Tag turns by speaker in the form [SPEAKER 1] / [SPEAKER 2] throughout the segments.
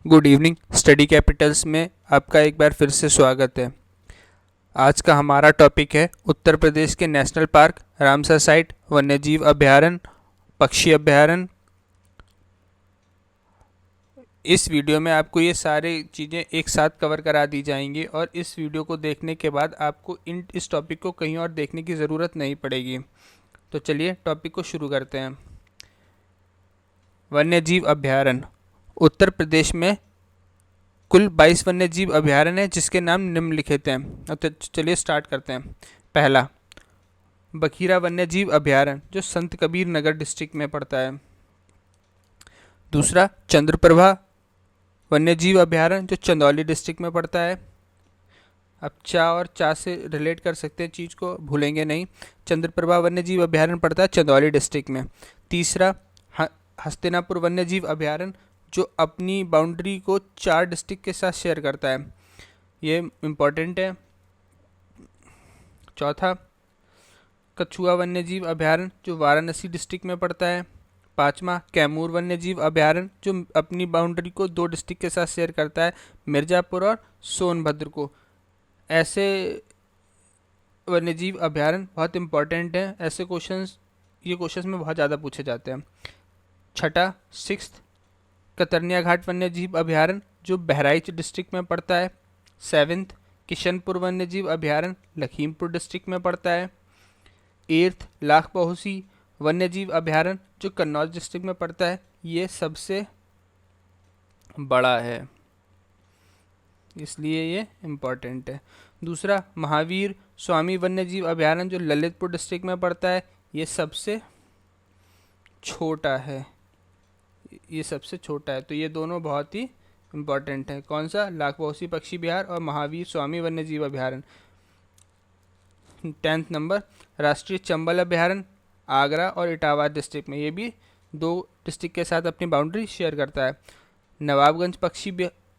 [SPEAKER 1] Good evening. Study Capitals में आपका एक बार फिर से स्वागत है। आज का हमारा टॉपिक है उत्तर प्रदेश के नेशनल पार्क, रामसर साइट, वन्यजीव अभयारण्य, पक्षी अभयारण्य। इस वीडियो में आपको ये सारी चीज़ें एक साथ कवर करा दी जाएंगी और इस वीडियो को देखने के बाद आपको इस टॉपिक को कहीं और देखने की ज़रूरत नहीं पड़ेगी। तो चलिए टॉपिक को शुरू करते हैं। वन्यजीव अभयारण्य। उत्तर प्रदेश में कुल 22 वन्यजीव अभयारण्य है जिसके नाम निम्नलिखित हैं। तो चलिए स्टार्ट करते हैं। पहला, बखीरा वन्यजीव अभयारण्य जो संत कबीर नगर डिस्ट्रिक्ट में पड़ता है। दूसरा, चंद्रप्रभा वन्यजीव अभयारण्य जो चंदौली डिस्ट्रिक्ट में पड़ता है। अब चा और चा से रिलेट कर सकते हैं, चीज़ को भूलेंगे नहीं। चंद्रप्रभा वन्यजीव अभयारण्य पड़ता है चंदौली डिस्ट्रिक्ट में। तीसरा, हस्तिनापुर वन्यजीव अभयारण्य जो अपनी बाउंड्री को 4 डिस्ट्रिक्ट के साथ शेयर करता है, ये इम्पॉर्टेंट है। चौथा, कछुआ वन्यजीव अभयारण्य जो वाराणसी डिस्ट्रिक्ट में पड़ता है। पाँचवा, कैमूर वन्यजीव अभयारण्य जो अपनी बाउंड्री को 2 डिस्ट्रिक्ट के साथ शेयर करता है, मिर्ज़ापुर और सोनभद्र को। ऐसे वन्यजीव अभयारण्य बहुत इम्पॉर्टेंट हैं। ऐसे ये क्वेश्चंस में बहुत ज़्यादा पूछे जाते हैं। छठा, सिक्स्थ, कतरनिया घाट वन्यजीव अभयारण्य जो बहराइच डिस्ट्रिक्ट में पड़ता है। सेवेंथ, किशनपुर वन्यजीव अभयारण्य लखीमपुर डिस्ट्रिक्ट में पड़ता है। एट्थ, लाख पहुसी वन्यजीव अभयारण्य जो कन्नौज डिस्ट्रिक्ट में पड़ता है, ये सबसे बड़ा है इसलिए ये इम्पॉर्टेंट है। दूसरा, महावीर स्वामी वन्यजीव अभयारण्य जो ललितपुर डिस्ट्रिक्ट में पड़ता है, ये सबसे छोटा है। तो ये दोनों बहुत ही इम्पॉर्टेंट है। कौन सा? लाख पहुसी पक्षी विहार और महावीर स्वामी वन्यजीव अभयारण्य। 10th नंबर, राष्ट्रीय चंबल अभयारण्य आगरा और इटावा डिस्ट्रिक्ट में, ये भी 2 डिस्ट्रिक्ट के साथ अपनी बाउंड्री शेयर करता है। नवाबगंज पक्षी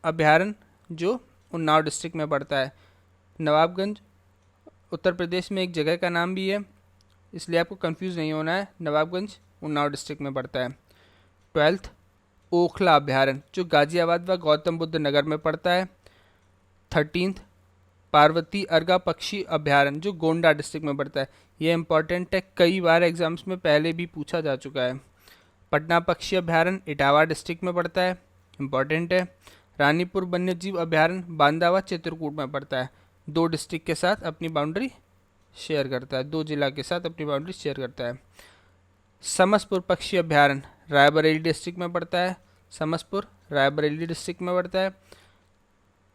[SPEAKER 1] अभयारण्य जो उन्नाव डिस्ट्रिक्ट में पड़ता है। नवाबगंज उत्तर प्रदेश में एक जगह का नाम भी है, इसलिए आपको कंफ्यूज नहीं होना है। नवाबगंज उन्नाव डिस्ट्रिक्ट में पड़ता है। 12th, ओखला अभयारण्य जो गाजियाबाद व गौतम बुद्ध नगर में पड़ता है। 13th, पार्वती अर्गा पक्षी अभयारण्य जो गोंडा डिस्ट्रिक्ट में पड़ता है। ये इंपॉर्टेंट है, कई बार एग्जाम्स में पहले भी पूछा जा चुका है। पटना पक्षी अभयारण्य इटावा डिस्ट्रिक्ट में पड़ता है, इंपॉर्टेंट है। रानीपुर वन्यजीव अभयारण्य बांदा व चित्रकूट में पड़ता है। 2 डिस्ट्रिक्ट के साथ अपनी बाउंड्री शेयर करता है, 2 जिला के साथ अपनी बाउंड्री शेयर करता है। समसपुर पक्षी अभयारण्य रायबरेली डिस्ट्रिक्ट में पड़ता है। समसपुर रायबरेली डिस्ट्रिक्ट में पड़ता है।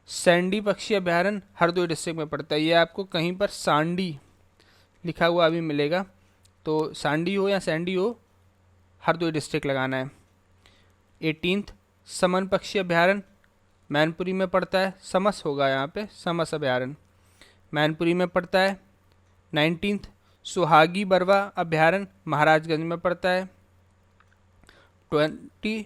[SPEAKER 1] सैंडी पक्षी अभयारण्य हरदोई डिस्ट्रिक्ट में पड़ता है। ये आपको कहीं पर सांडी लिखा हुआ अभी मिलेगा, तो सांडी हो या सैंडी हो, हरदोई डिस्ट्रिक्ट लगाना है। 18th, समन पक्षी अभयारण्य मैनपुरी में पड़ता है। समस होगा यहाँ पे, समस अभयारण्य मैनपुरी में पड़ता है। 19th, सुहागी बरवा अभयारण्य महाराजगंज में पड़ता है। 20,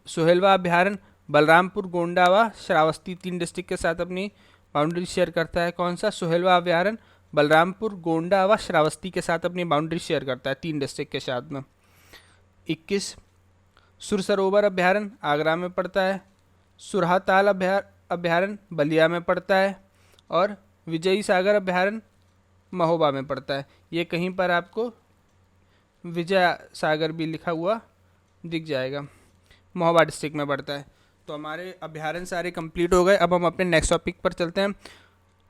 [SPEAKER 1] सुहेलवा अभयारण्य बलरामपुर, गोंडा व श्रावस्ती 3 डिस्ट्रिक्ट के साथ अपनी बाउंड्री शेयर करता है। कौन सा? सुहेलवा अभयारण्य बलरामपुर, गोंडा व श्रावस्ती के साथ अपनी बाउंड्री शेयर करता है 3 डिस्ट्रिक्ट के साथ में। 21, सुरसरोवर अभयारण्य आगरा में पड़ता है। सुरहाताल अभयारण्य बलिया में पड़ता है और विजयी सागर अभयारण्य महोबा में पड़ता है। ये कहीं पर आपको विजय सागर भी लिखा हुआ दिख जाएगा, महोबा डिस्ट्रिक्ट में पड़ता है। तो हमारे अभयारण्य सारे कंप्लीट हो गए। अब हम अपने नेक्स्ट टॉपिक पर चलते हैं।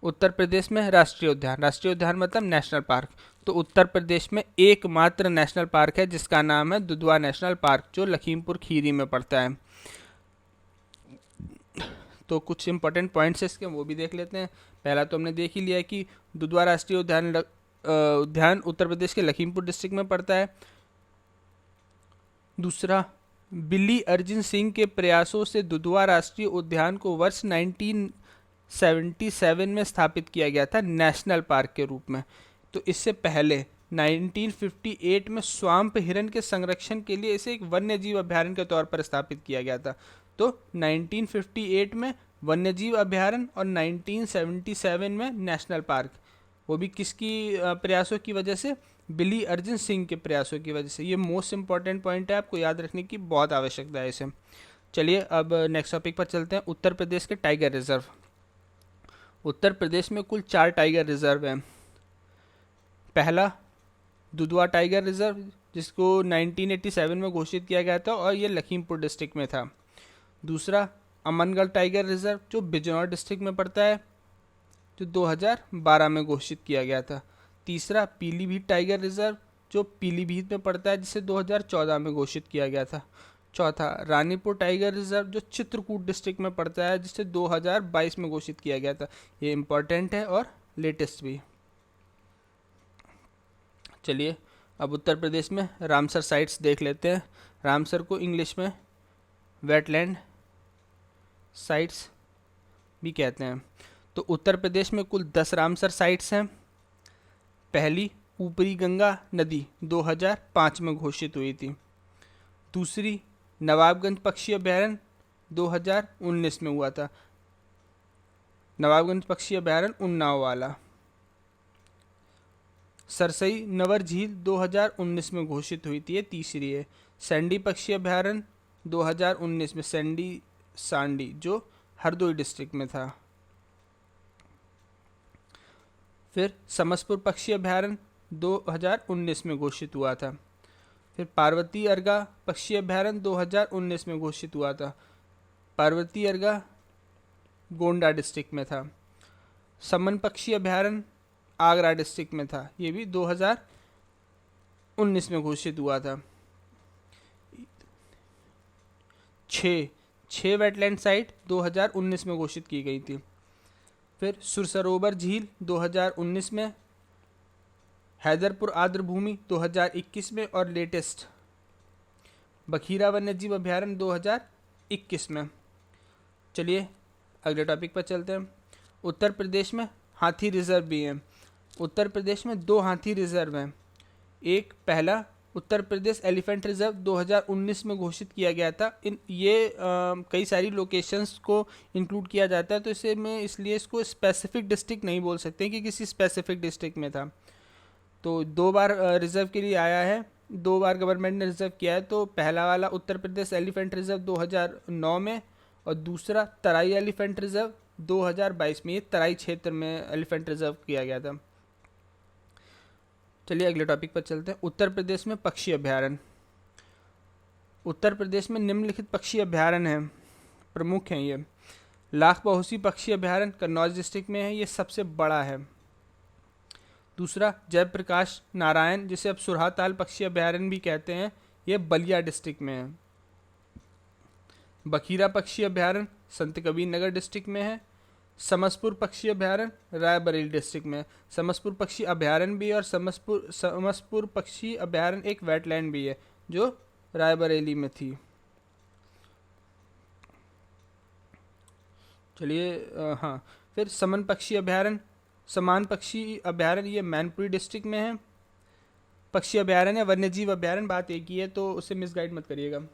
[SPEAKER 1] उत्तर प्रदेश में राष्ट्रीय उद्यान। राष्ट्रीय उद्यान मतलब नेशनल पार्क। तो उत्तर प्रदेश में एकमात्र नेशनल पार्क है जिसका नाम है दुधवा नेशनल पार्क जो लखीमपुर खीरी में पड़ता है। तो कुछ इंपॉर्टेंट पॉइंट्स है इसके, वो भी देख लेते हैं। पहला तो हमने देख ही लिया कि दुधवा राष्ट्रीय उद्यान उत्तर प्रदेश के लखीमपुर डिस्ट्रिक्ट में पड़ता है। दूसरा, बिल्ली अर्जुन सिंह के प्रयासों से दुधवा राष्ट्रीय उद्यान को वर्ष 1977 में स्थापित किया गया था नेशनल पार्क के रूप में। तो इससे पहले 1958 में स्वाम्प हिरन के संरक्षण के लिए इसे एक वन्यजीव अभयारण्य के तौर पर स्थापित किया गया था। तो 1958 में वन्यजीव अभयारण्य और 1977 में नेशनल पार्क, वो भी किसकी प्रयासों की वजह से? बिली अर्जुन सिंह के प्रयासों की वजह से। ये मोस्ट इंपॉर्टेंट पॉइंट है, आपको याद रखने की बहुत आवश्यकता है इसे। चलिए अब नेक्स्ट टॉपिक पर चलते हैं, उत्तर प्रदेश के टाइगर रिजर्व। उत्तर प्रदेश में कुल 4 टाइगर रिजर्व हैं। पहला दुधवा टाइगर रिजर्व, जिसको 1987 में घोषित किया गया था और ये लखीमपुर डिस्ट्रिक्ट में था। दूसरा अमनगढ़ टाइगर रिजर्व, जो बिजनौर डिस्ट्रिक्ट में पड़ता है, जो 2012 में घोषित किया गया था। तीसरा पीलीभीत टाइगर रिजर्व, जो पीलीभीत में पड़ता है, जिसे 2014 में घोषित किया गया था। चौथा रानीपुर टाइगर रिजर्व, जो चित्रकूट डिस्ट्रिक्ट में पड़ता है, जिसे 2022 में घोषित किया गया था। ये इम्पोर्टेंट है और लेटेस्ट भी। चलिए अब उत्तर प्रदेश में रामसर साइट्स देख लेते हैं। रामसर को इंग्लिश में वेटलैंड साइट्स भी कहते हैं। तो उत्तर प्रदेश में कुल 10 रामसर साइट्स हैं। पहली ऊपरी गंगा नदी 2005 में घोषित हुई थी। दूसरी नवाबगंज पक्षी अभयारण्य 2019 में हुआ था। नवाबगंज पक्षी अभयारण्य उन्नाव वाला। सरसई नवर झील 2019 में घोषित हुई थी, ये तीसरी है। सैंडी पक्षी अभयारण्य 2019 में, सैंडी सांडी, जो हरदोई डिस्ट्रिक्ट में था। फिर समसपुर पक्षी अभयारण्य 2019 में घोषित हुआ था। फिर पार्वती अर्गा पक्षी अभयारण्य 2019 में घोषित हुआ था। पार्वती अर्गा गोंडा डिस्ट्रिक्ट में था। समन पक्षी अभयारण्य आगरा डिस्ट्रिक्ट में था, ये भी 2019 में घोषित हुआ था। 6 वेटलैंड साइट 2019 में घोषित की गई थी। फिर सुरसरोवर झील 2019 में, हैदरपुर आर्द्र भूमि 2021 में और लेटेस्ट बखीरा वन्यजीव अभयारण्य 2021 में। चलिए अगले टॉपिक पर चलते हैं। उत्तर प्रदेश में हाथी रिजर्व भी हैं। उत्तर प्रदेश में 2 हाथी रिजर्व हैं। एक पहला उत्तर प्रदेश एलिफेंट रिजर्व 2019 में घोषित किया गया था। कई सारी लोकेशंस को इंक्लूड किया जाता है, तो इसलिए इसको स्पेसिफिक डिस्ट्रिक्ट नहीं बोल सकते कि किसी स्पेसिफिक डिस्ट्रिक्ट में था। तो 2 बार रिजर्व के लिए आया है, 2 बार गवर्नमेंट ने रिजर्व किया है। तो पहला वाला उत्तर प्रदेश एलिफेंट रिजर्व 2009 में, और दूसरा तराई एलिफेंट रिजर्व 2022 में। ये तराई क्षेत्र में एलिफेंट रिजर्व किया गया था। चलिए अगले टॉपिक पर चलते हैं। उत्तर प्रदेश में पक्षी अभयारण्य। उत्तर प्रदेश में निम्नलिखित पक्षी अभयारण्य हैं, प्रमुख हैं ये। लाख बहुसी पक्षी अभयारण्य कन्नौज डिस्ट्रिक्ट में है, ये सबसे बड़ा है। दूसरा जयप्रकाश नारायण, जिसे अब सुरहाताल पक्षी अभयारण्य भी कहते हैं, ये बलिया डिस्ट्रिक्ट में है। बखीरा पक्षी अभयारण्य संत कबीर नगर डिस्ट्रिक्ट में है। समसपुर पक्षी अभयारण्य रायबरेली डिस्ट्रिक्ट में। समसपुर पक्षी अभयारण्य भी और समसपुर पक्षी अभयारण्य एक वेटलैंड भी है, जो रायबरेली में थी। चलिए हाँ, फिर समन पक्षी अभयारण्य, समान पक्षी अभयारण्य, ये मैनपुरी डिस्ट्रिक्ट में है। पक्षी अभयारण्य वन्यजीव अभयारण्य बात एक ही है, तो उसे मिसगाइड मत करिएगा।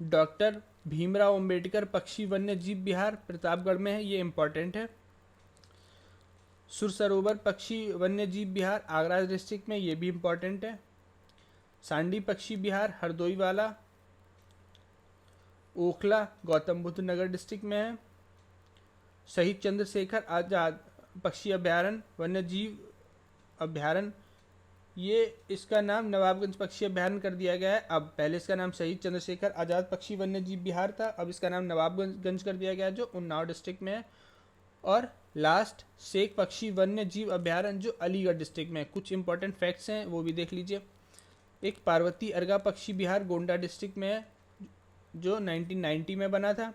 [SPEAKER 1] डॉक्टर भीमराव अंबेडकर पक्षी वन्य जीव विहार प्रतापगढ़ में है, ये इम्पॉर्टेंट है। सुरसरोवर पक्षी वन्य जीव विहार आगरा डिस्ट्रिक्ट में, ये भी इम्पॉर्टेंट है। सांडी पक्षी विहार हरदोई वाला। ओखला गौतम बुद्ध नगर डिस्ट्रिक्ट में है। शहीद चंद्रशेखर आजाद पक्षी अभयारण्य वन्य जीव अभयारण्य, ये इसका नाम नवाबगंज पक्षी अभयारण्य कर दिया गया है। अब पहले इसका नाम शहीद चंद्रशेखर आजाद पक्षी वन्यजीव विहार था, अब इसका नाम नवाबगंज कर दिया गया है, जो उन्नाव डिस्ट्रिक्ट में है। और लास्ट शेख पक्षी वन्य जीव अभयारण्य, जो अलीगढ़ डिस्ट्रिक्ट में है। कुछ इंपॉर्टेंट फैक्ट्स हैं, वो भी देख लीजिए। एक पार्वती अर्गा पक्षी विहार गोंडा डिस्ट्रिक्ट में है, जो 1990 में बना था।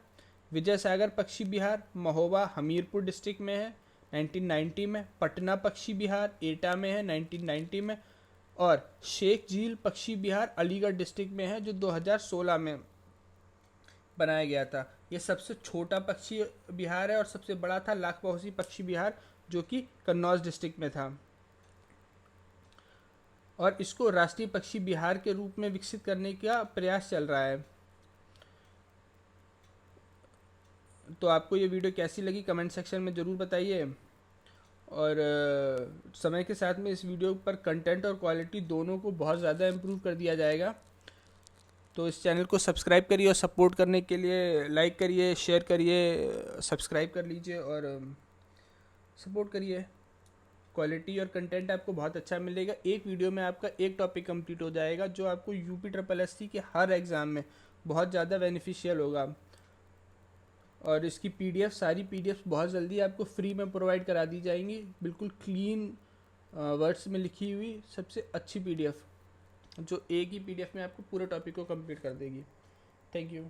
[SPEAKER 1] विजय सागर पक्षी विहार महोबा हमीरपुर डिस्ट्रिक्ट में है 1990 में। पटना पक्षी विहार एटा में है 1990 में। और शेख झील पक्षी विहार अलीगढ़ डिस्ट्रिक्ट में है, जो 2016 में बनाया गया था। ये सबसे छोटा पक्षी विहार है और सबसे बड़ा था लाख बहुसी पक्षी विहार, जो कि कन्नौज डिस्ट्रिक्ट में था। और इसको राष्ट्रीय पक्षी विहार के रूप में विकसित करने का प्रयास चल रहा है। तो आपको ये वीडियो कैसी लगी कमेंट सेक्शन में ज़रूर बताइए। और समय के साथ में इस वीडियो पर कंटेंट और क्वालिटी दोनों को बहुत ज़्यादा इम्प्रूव कर दिया जाएगा। तो इस चैनल को सब्सक्राइब करिए और सपोर्ट करने के लिए लाइक करिए, शेयर करिए, सब्सक्राइब कर लीजिए और सपोर्ट करिए। क्वालिटी और कंटेंट आपको बहुत अच्छा मिलेगा। एक वीडियो में आपका एक टॉपिक कंप्लीट हो जाएगा जो आपको यूपी ट्रिपल एस सी के हर एग्ज़ाम में बहुत ज़्यादा बेनिफिशियल होगा। और इसकी पीडीएफ, सारी पीडीएफ बहुत जल्दी आपको फ्री में प्रोवाइड करा दी जाएंगी, बिल्कुल क्लीन वर्ड्स में लिखी हुई सबसे अच्छी पीडीएफ, जो एक ही पीडीएफ में आपको पूरे टॉपिक को कंप्लीट कर देगी। Thank you.